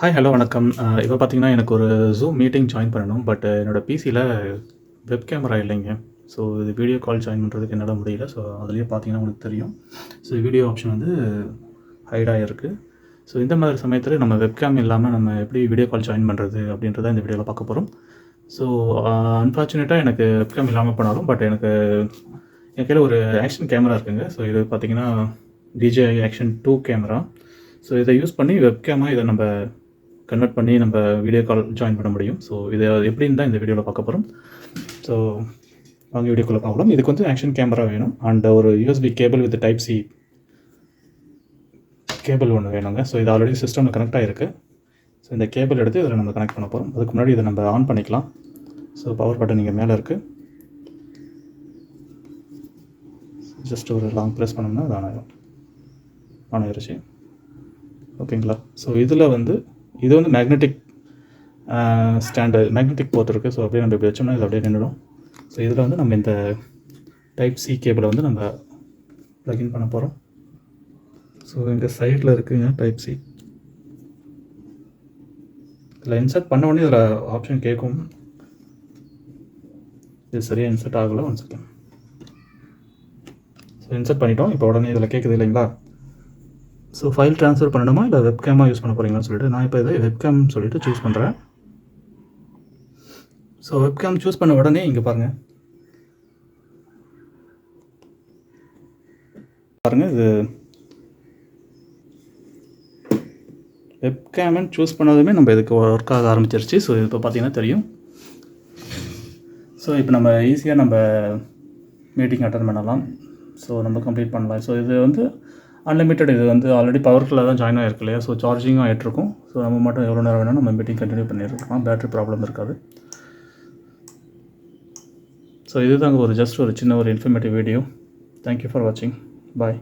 Hi, hello, வணக்கம். இப்போ பார்த்தீங்கன்னா, எனக்கு ஒரு Zoom மீட்டிங் ஜாயின் பண்ணணும். பட் என்னோட பிசியில் வெப் கேமரா இல்லைங்க. ஸோ இது வீடியோ கால் ஜாயின் பண்ணுறதுக்கு என்னால் முடியல. ஸோ அதுலேயே பார்த்தீங்கன்னா உங்களுக்கு தெரியும். ஸோ வீடியோ ஆப்ஷன் வந்து ஹைட் ஆகிருக்கு. ஸோ இந்த மாதிரி சமயத்தில் நம்ம வெப்கேம் இல்லாமல் நம்ம எப்படி வீடியோ கால் ஜாயின் பண்ணுறது அப்படின்றத இந்த வீடியோவில் பார்க்க போகிறோம். ஸோ அன்ஃபார்ச்சுனேட்டாக எனக்கு வெப்கேம் இல்லாமல் போனாலும் பட் என் கையில் ஒரு ஆக்ஷன் கேமரா இருக்குங்க. ஸோ இது பார்த்தீங்கன்னா DJI ஆக்ஷன் 2 கேமரா. ஸோ இதை யூஸ் பண்ணி வெப்கேமாக இதை நம்ம கன்வெர்ட் பண்ணி நம்ம வீடியோ கால் ஜாயின் பண்ண முடியும். ஸோ இதை எப்படின்னு தான் இந்த வீடியோவில் பார்க்க போகிறோம். ஸோ வாங்க வீடியோக்குள்ளே பார்க்கலாம். இதுக்கு வந்து ஆக்ஷன் கேமரா வேணும் அண்ட் ஒரு USB cable with type C cable ஒன்று வேணுங்க. ஸோ இது ஆல்ரெடி சிஸ்டமில் கனெக்ட் ஆகிருக்கு. ஸோ இந்த கேபிள் எடுத்து இதில் நம்ம கனெக்ட் பண்ண போகிறோம். அதுக்கு முன்னாடி இதை நம்ம ஆன் பண்ணிக்கலாம். ஸோ பவர் பட்டன் இங்கே மேலே இருக்குது. ஜஸ்ட் ஒரு லாங் ப்ரெஸ் பண்ணோம்னா அது ஆன் ஆயிடுச்சு. ஓகேங்களா? ஸோ இதில் வந்து இது வந்து மேக்னெட்டிக் மேக்னெட்டிக் போர்ட் இருக்குது. ஸோ அப்படியே நம்ம இப்படி வச்சோம்னா இது அப்படியே நின்றுடும். ஸோ இதில் வந்து நம்ம இந்த டைப் சி கேபிளை வந்து நம்ம ப்ளக்இன் பண்ண போகிறோம். ஸோ இந்த சைடில் இருக்குங்க டைப் சி. இதில் இன்சர்ட் பண்ண உடனே இதில் ஆப்ஷன் கேட்கும். இது சரியாக இன்சர்ட் ஆகலை. One second. ஸோ இன்சர்ட் பண்ணிட்டோம். இப்போ உடனே இதில் கேட்குது இல்லைங்களா? ஸோ ஃபைல் ட்ரான்ஸ்ஃபர் பண்ணணுமா இல்லை வெப்கேமாக யூஸ் பண்ண போகிறீங்கன்னு சொல்லிட்டு நான் இப்போ இதை வெப்கேம் சொல்லிட்டு சூஸ் பண்ணுறேன். ஸோ வெப்கேம் சூஸ் பண்ண உடனே இங்கே பாருங்கள் இது வெப்கேம்னு சூஸ் பண்ணதுமே நம்ம இதுக்கு ஒர்க் ஆக ஆரம்பிச்சிருச்சு. ஸோ இப்போ பார்த்தீங்கன்னா தெரியும். ஸோ இப்போ நம்ம ஈஸியாக நம்ம மீட்டிங் அட்டன் பண்ணலாம். ஸோ நம்ம கம்ப்ளீட் பண்ணலாம். ஸோ இது வந்து அன்லிமிட்டட். இது வந்து ஆல்ரெடி பவர்ஃபுல்லாக தான் ஜாயின் ஆகிருக்கு இல்லையா? ஸோ சார்ஜிங்கும் ஆகிட்ருக்கும். ஸோ நம்ம மட்டும் எவ்வளோ நேரம் வேணால் நம்ம மீட்டிங் கண்டினியூ பண்ணியிருக்கலாம். பேட்ரி ப்ராப்ளம் இருக்காது. ஸோ இதுதாங்க ஜஸ்ட் ஒரு சின்ன இன்ஃபர்மேட்டிவ் வீடியோ. தேங்க்யூ ஃபார் வாட்சிங். பாய்.